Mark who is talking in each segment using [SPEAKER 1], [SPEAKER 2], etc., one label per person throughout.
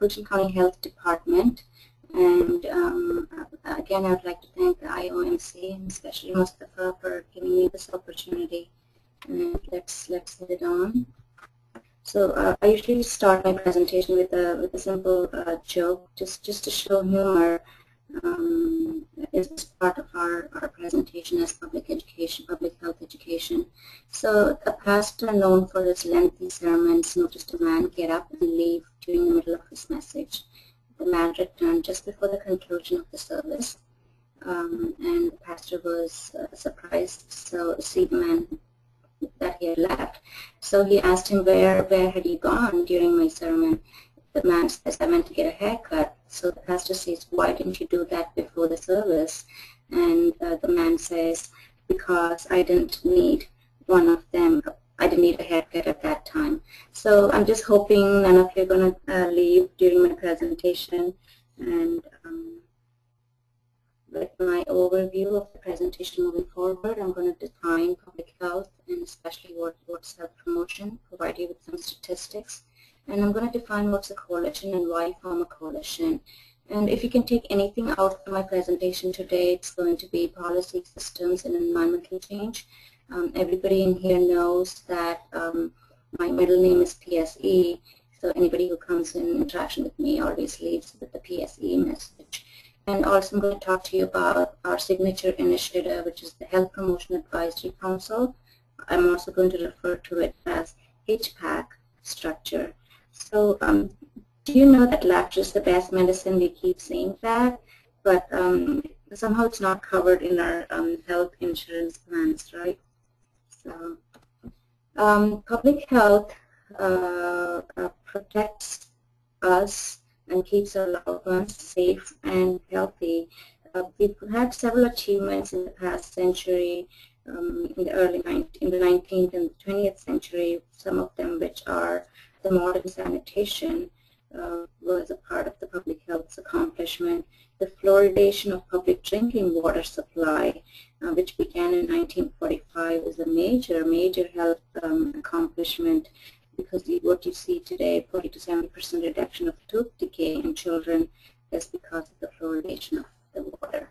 [SPEAKER 1] Fulton County Health Department. And again, I would like to thank the IOMC, and especially Mustafa, for giving me this opportunity. And let's get it on. So I usually start my presentation with a simple joke, just to show humor is part of our presentation as public health education. So a pastor known for his lengthy sermons noticed a man get up and leave during the middle of his message. The man returned just before the conclusion of the service, and the pastor was surprised to see the man that he had left. So he asked him, where had you gone during my sermon? The man says, I went to get a haircut. So the pastor says, why didn't you do that before the service? And the man says, because I didn't need one of them. I didn't need a haircut at that time. So I'm just hoping none of you are going to leave during my presentation. And with my overview of the presentation moving forward, I'm going to define public health and especially what's health promotion, provide you with some statistics. And I'm going to define what's a coalition and why form a coalition. And if you can take anything out from my presentation today, it's going to be policy, systems, and environmental change. Everybody in here knows that my middle name is PSE, so anybody who comes in interaction with me always leaves with the PSE message. And also I'm going to talk to you about our signature initiative, which is the Health Promotion Advisory Council. I'm also going to refer to it as HPAC structure. So do you know that laughter is the best medicine? We keep saying that, but somehow it's not covered in our health insurance plans, right? So public health protects us and keeps our loved ones safe and healthy. We've had several achievements in the past century, in the 19th and 20th century, some of them which are the modern sanitation was a part of the public health's accomplishment. The fluoridation of public drinking water supply, which began in 1945, is a major health accomplishment, because what you see today, 40 to 70% reduction of tooth decay in children, is because of the fluoridation of the water.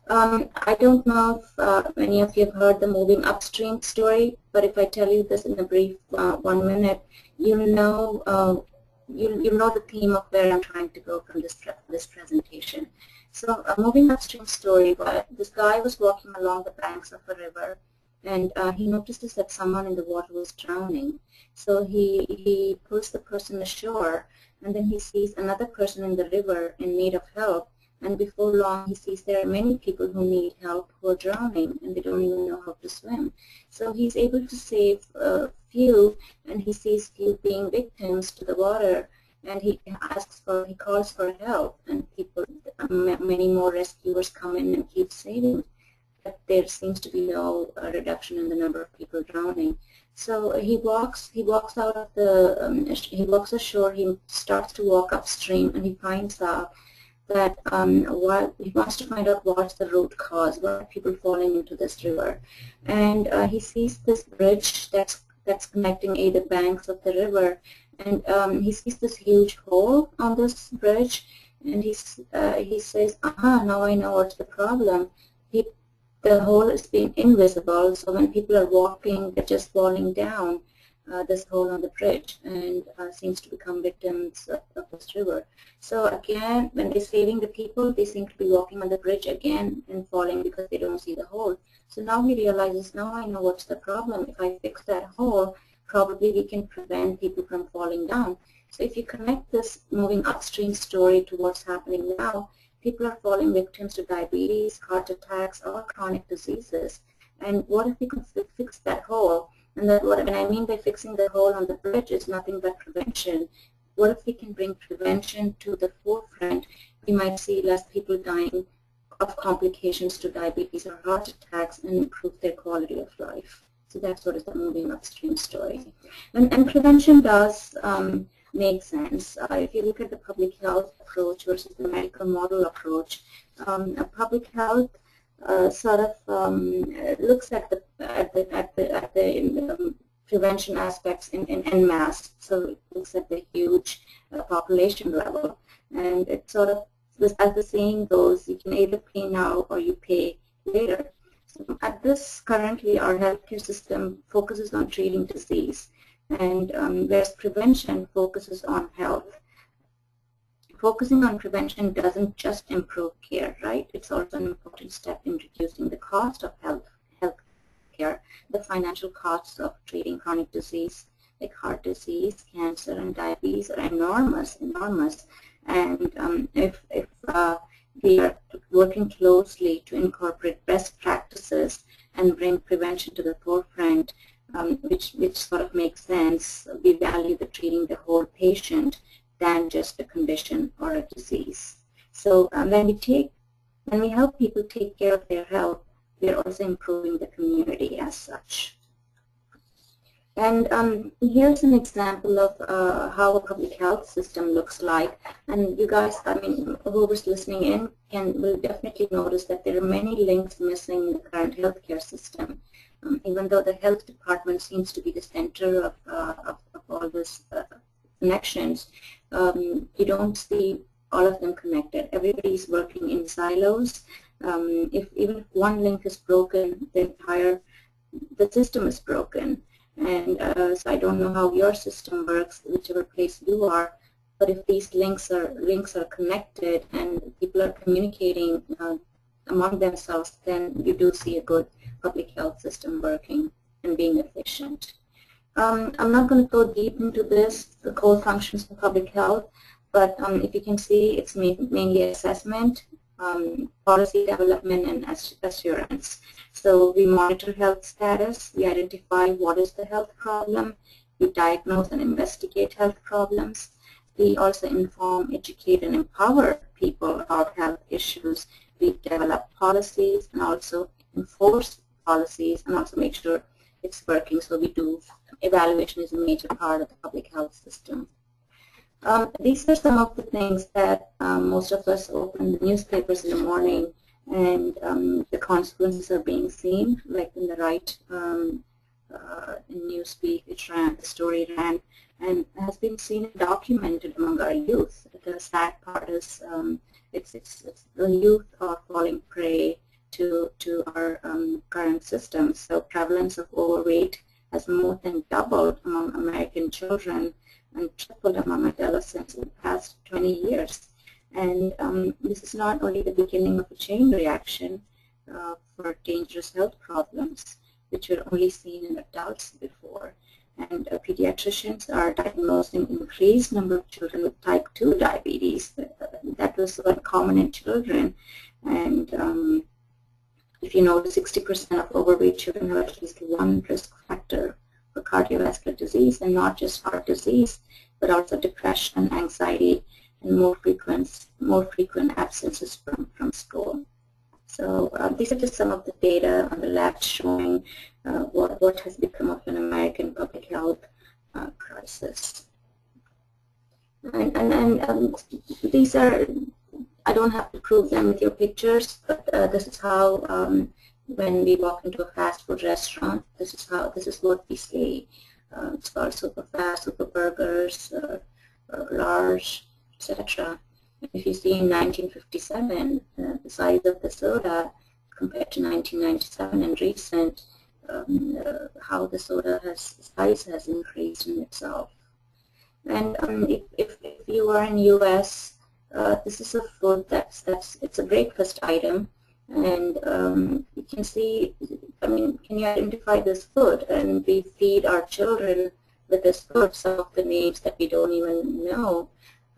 [SPEAKER 1] I don't know if many of you have heard the moving upstream story, but if I tell you this in a brief 1 minute, you'll know the theme of where I'm trying to go from this presentation. So a moving upstream story, this guy was walking along the banks of a river, and he noticed that someone in the water was drowning. So he pulls the person ashore, and then he sees another person in the river in need of help. And before long, he sees there are many people who need help who are drowning, and they don't even know how to swim. So he's able to save a few, and he sees few being victims to the water, and he calls for help, and many more rescuers come in and keep saving. But there seems to be no reduction in the number of people drowning. So he walks out of he walks ashore. He starts to walk upstream, and he finds out that he wants to find out what's the root cause, why are people falling into this river. And he sees this bridge that's connecting the banks of the river, and he sees this huge hole on this bridge, and he says, aha, now I know what's the problem. The hole is being invisible, so when people are walking, they're just falling down this hole on the bridge, and seems to become victims of this river. So again, when they're saving the people, they seem to be walking on the bridge again and falling because they don't see the hole. So now he realizes, now I know what's the problem. If I fix that hole, probably we can prevent people from falling down. So if you connect this moving upstream story to what's happening now, people are falling victims to diabetes, heart attacks, or chronic diseases. And what if we could fix that hole? And what I mean by fixing the hole on the bridge is nothing but prevention. What if we can bring prevention to the forefront? We might see less people dying of complications to diabetes or heart attacks and improve their quality of life. So that's what is the moving upstream story. And prevention does make sense. If you look at the public health approach versus the medical model approach, public health sort of looks at the prevention aspects en masse. So it looks at the huge population level. And it sort of, as the saying goes, you can either pay now or you pay later. So at this, currently, our healthcare system focuses on treating disease, and whereas prevention focuses on health. Focusing on prevention doesn't just improve care, right? It's also an important step in reducing the cost of health care. The financial costs of treating chronic disease like heart disease, cancer, and diabetes are enormous. And if we are working closely to incorporate best practices and bring prevention to the forefront, which sort of makes sense, we value the treating the whole patient than just a condition or a disease. So when we help people take care of their health, we are also improving the community as such. And here's an example of how a public health system looks like. And you guys, I mean, whoever's listening in will definitely notice that there are many links missing in the current healthcare system. Even though the health department seems to be the center of all this connections, you don't see all of them connected. Everybody's working in silos. Even if one link is broken, the system is broken. And so I don't know how your system works, whichever place you are, but if these links are connected and people are communicating among themselves, then you do see a good public health system working and being efficient. I'm not going to go deep into the core functions of public health, but if you can see, it's mainly assessment, policy development, and assurance. So we monitor health status, we identify what is the health problem, we diagnose and investigate health problems. We also inform, educate, and empower people about health issues. We develop policies and also enforce policies and also make sure it's working. So we do, evaluation is a major part of the public health system. These are some of the things that most of us open the newspapers in the morning, and the consequences are being seen, like in the right in Newspeak, the story ran, and has been seen and documented among our youth. The sad part is it's the youth are falling prey to our current system. So prevalence of overweight has more than doubled among American children and tripled among adolescents in the past 20 years. And this is not only the beginning of a chain reaction for dangerous health problems, which were only seen in adults before. And pediatricians are diagnosing an increased number of children with type 2 diabetes. That was common in children. And if you know, 60% of overweight children have at least one risk factor for cardiovascular disease, and not just heart disease, but also depression, anxiety, and more frequent absences from school. So these are just some of the data on the left showing what has become of an American public health crisis. And these are, I don't have to prove them with your pictures, but this is how when we walk into a fast food restaurant, this is what we see. It's called super fast, super burgers, large, etc. If you see in 1957, the size of the soda compared to 1997 and recent, how the soda size has increased in itself. And if you are in U.S., this is a food it's a breakfast item, and you can see, I mean, can you identify this food? And we feed our children with this food, some of the names that we don't even know,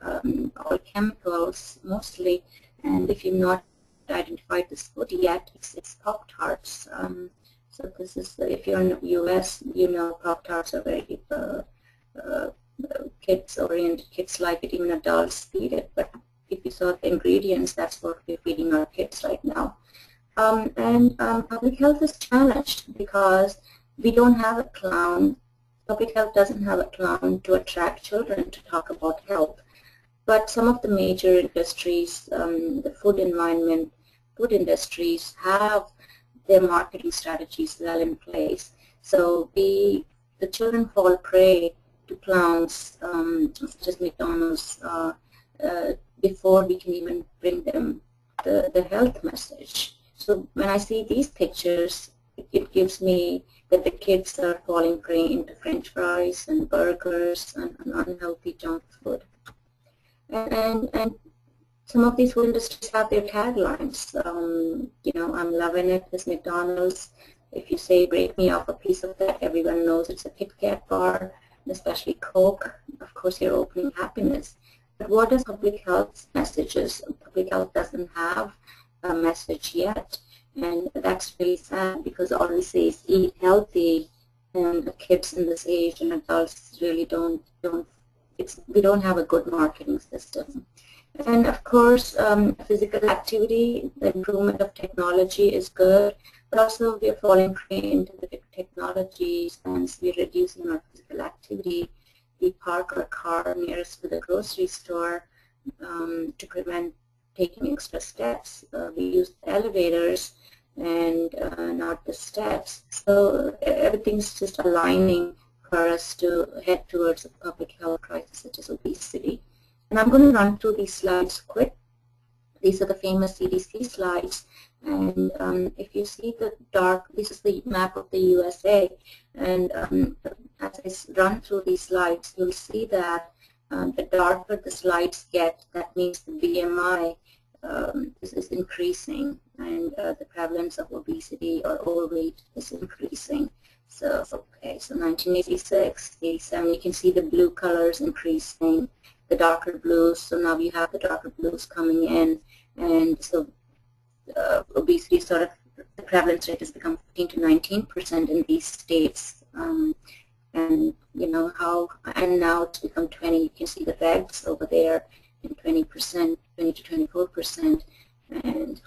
[SPEAKER 1] all chemicals mostly. And if you've not identified this food yet, it's Pop-Tarts. So this is, if you're in the U.S., you know Pop-Tarts are very kids-oriented. Kids like it, even adults feed it. But if you saw the ingredients, that's what we're feeding our kids right now. Public health is challenged because we don't have a clown. Public health doesn't have a clown to attract children to talk about health. But some of the major industries, the food industries have their marketing strategies well in place. So we the children fall prey to clowns such as McDonald's before we can even bring them the health message. So when I see these pictures, it gives me that the kids are falling prey into French fries and burgers and unhealthy junk food. And some of these food industries have their taglines. You know, I'm loving it, this McDonald's. If you say, break me off a piece of that, everyone knows it's a Kit Kat bar, especially Coke. Of course, you're opening happiness. But what is public health messages? Public health doesn't have a message yet. And that's really sad, because all we say is eat healthy, and the kids in this age and adults really we don't have a good marketing system. And of course, physical activity, the improvement of technology is good, but also we are falling prey into the technologies, and we're reducing our physical activity. We park our car nearest to the grocery store to prevent taking extra steps. We use the elevators and not the steps. So everything's just aligning for us to head towards a public health crisis such as obesity. And I'm going to run through these slides quick. These are the famous CDC slides. And if you see the dark, this is the map of the USA. And as I run through these slides, you'll see that the darker the slides get, that means the BMI is increasing, and the prevalence of obesity or overweight is increasing. So, okay, so 1986, 87, you can see the blue colors increasing, the darker blues. So now you have the darker blues coming in, and so obesity sort of, the prevalence rate has become 15 to 19% in these states. And you know how, and now it's become 20. You can see the reds over there in 20%, 20 to 24%, and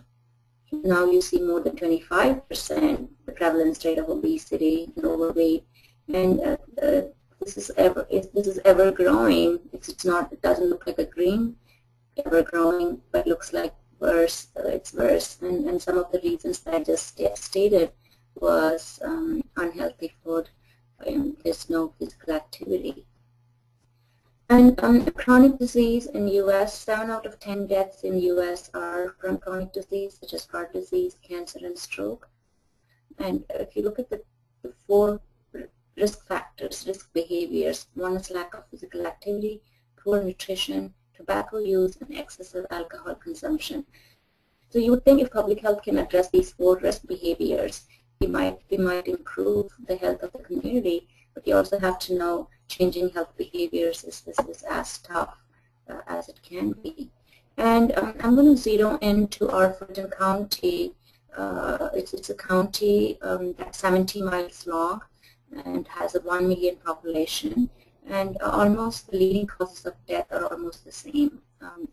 [SPEAKER 1] now you see more than 25% the prevalence rate of obesity and overweight. And this is ever growing. It's not. It doesn't look like a green, ever growing, but looks like worse. It's worse. And some of the reasons that I just stated was unhealthy food. There's no physical activity. And chronic disease in U.S., 7 out of 10 deaths in U.S. are from chronic disease, such as heart disease, cancer, and stroke. And if you look at the 4 risk factors, risk behaviors, one is lack of physical activity, poor nutrition, tobacco use, and excessive alcohol consumption. So you would think if public health can address these 4 risk behaviors, we might improve the health of the community. But you also have to know changing health behaviors is as tough as it can be. And I'm going to zero into our Fulton County. It's a county that's 70 miles long and has a 1 million population. And almost the leading causes of death are almost the same.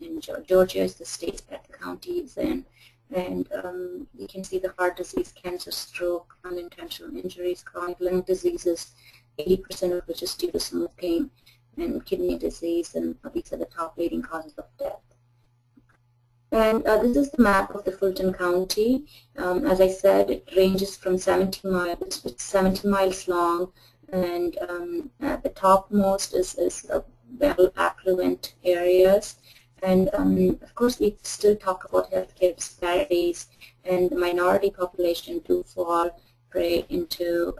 [SPEAKER 1] In Georgia is the state that the county is in. And you can see the heart disease, cancer, stroke, unintentional injuries, chronic lung diseases, 80% of which is due to smoking, and kidney disease, and these are the top leading causes of death. And this is the map of the Fulton County. As I said, it ranges from 70 miles. It's 70 miles long, and at the topmost is well affluent areas. And of course, we still talk about healthcare disparities, and the minority population do fall prey into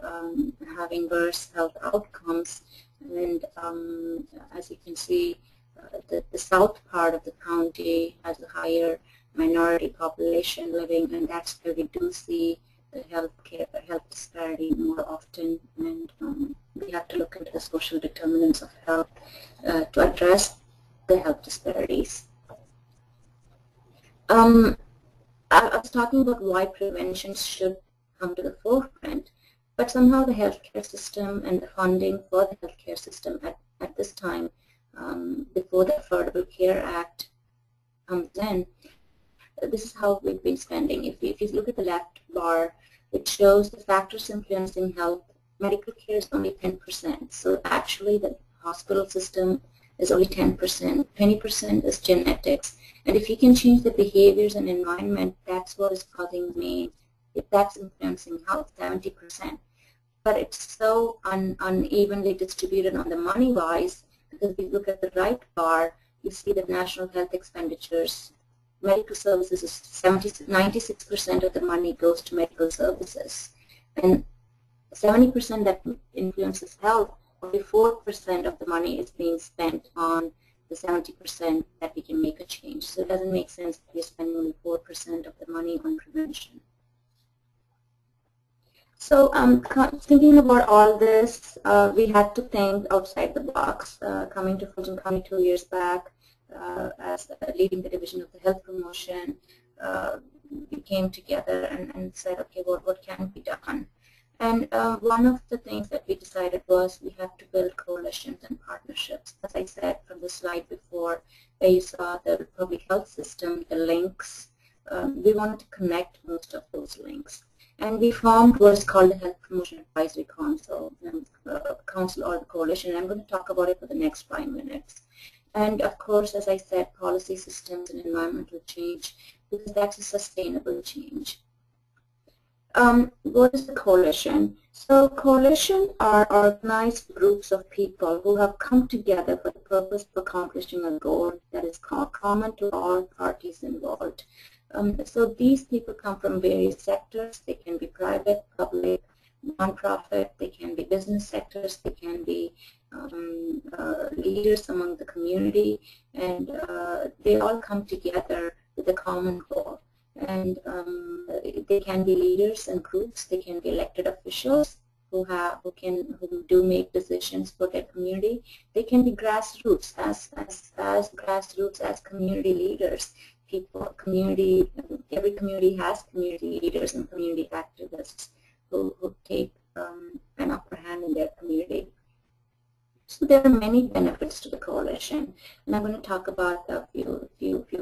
[SPEAKER 1] having worse health outcomes. And as you can see, the south part of the county has a higher minority population living, and that's where we do see the health disparity more often. And we have to look into the social determinants of health to address the health disparities. I was talking about why prevention should come to the forefront, but somehow the healthcare system and the funding for the healthcare system at this time, before the Affordable Care Act comes in, this is how we've been spending. If you look at the left bar, it shows the factors influencing health. Medical care is only 10%, so actually the hospital system is only 10%. 20% is genetics. And if you can change the behaviors and environment, that's what is causing me, if that's influencing health, 70%. but it's so unevenly distributed on the money-wise, because if you look at the right bar, you see the national health expenditures. Medical services is 96% of the money goes to medical services, and 70% that influences health. 44% of the money is being spent on the 70% that we can make a change. So it doesn't make sense that we're spending only 4% of the money on prevention. So thinking about all this, we had to think outside the box. Coming to Fulton County 2 years back, as leading the division of the health promotion, we came together and said, okay, what can be done? And one of the things that we decided was we have to build coalitions and partnerships. As I said from the slide before, where you saw the public health system, the links, we wanted to connect most of those links. And we formed what's called the Health Promotion Advisory Council, Council or the Coalition. And I'm going to talk about it for the next 5 minutes. And of course, as I said, policy systems and environmental change, because that's a sustainable change. What is the coalition? So coalition are organized groups of people who have come together for the purpose of accomplishing a goal that is common to all parties involved. So these people come from various sectors. They can be private, public, nonprofit. They can be business sectors. They can be leaders among the community, and they all come together with a common goal. And they can be leaders and groups. They can be elected officials who do make decisions for their community. They can be grassroots as community leaders. Every community has community leaders and community activists who take an upper hand in their community. So there are many benefits to the coalition, and I'm going to talk about a few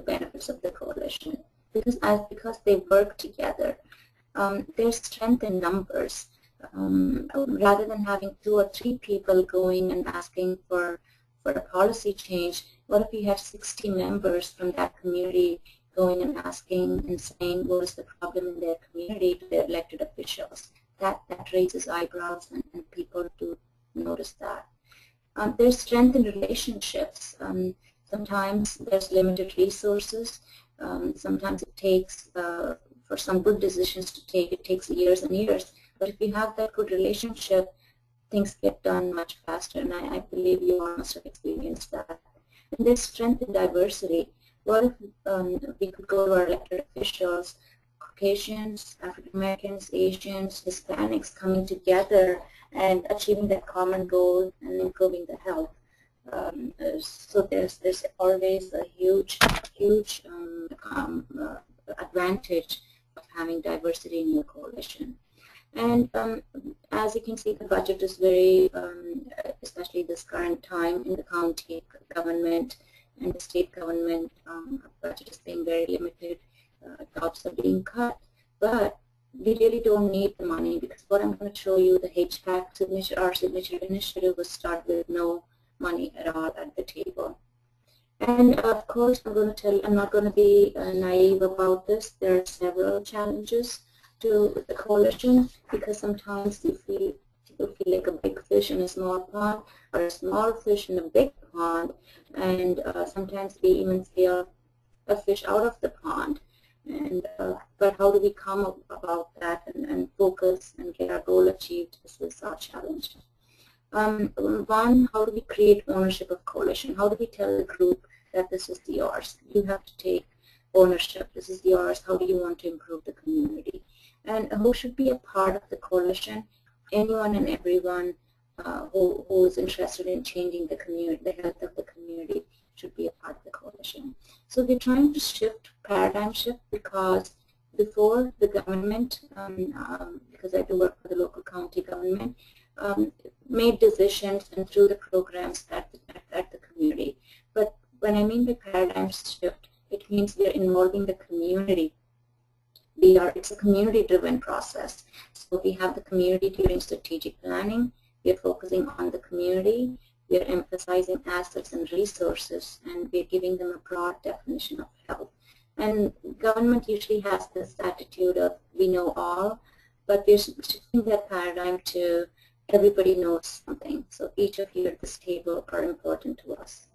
[SPEAKER 1] benefits of the coalition. Because they work together, there's strength in numbers. Rather than having 2 or 3 people going and asking for a policy change, what if you have 60 members from that community going and asking and saying what is the problem in their community to their elected officials? That raises eyebrows, and people do notice that. There's strength in relationships. Sometimes there's limited resources. Sometimes it takes, for some good decisions to take, it takes years and years. But if you have that good relationship, things get done much faster, and I believe you all must have experienced that. And there's strength in diversity. What if we could go to our elected officials, Caucasians, African Americans, Asians, Hispanics coming together and achieving that common goal and improving the health. So there's always a huge advantage of having diversity in your coalition. And as you can see, the budget is very, especially this current time in the county government and the state government, budget is being very limited. Jobs are being cut, but we really don't need the money, because what I'm going to show you, the HPAC signature, our signature initiative, will start with no money at all at the table. And of course, I'm not going to be naive about this. There are several challenges to the coalition, because sometimes people feel like a big fish in a small pond, or a small fish in a big pond, and sometimes we even feel a fish out of the pond. And but how do we come about that and focus and get our goal achieved? This is our challenge. One, how do we create ownership of coalition? How do we tell the group that this is yours? You have to take ownership. This is yours. How do you want to improve the community? And who should be a part of the coalition? Anyone and everyone who is interested in changing the community, the health of the community, should be a part of the coalition. So we're trying to paradigm shift, because before the government, because I do work for the local county government, made decisions and through the programs at the community. But when I mean by paradigm shift, it means we are involving the community. It's a community-driven process. So we have the community during strategic planning. We are focusing on the community. We are emphasizing assets and resources, and we are giving them a broad definition of health. And government usually has this attitude of we know all, but we're shifting that paradigm to everybody knows something. So each of you at this table are important to us.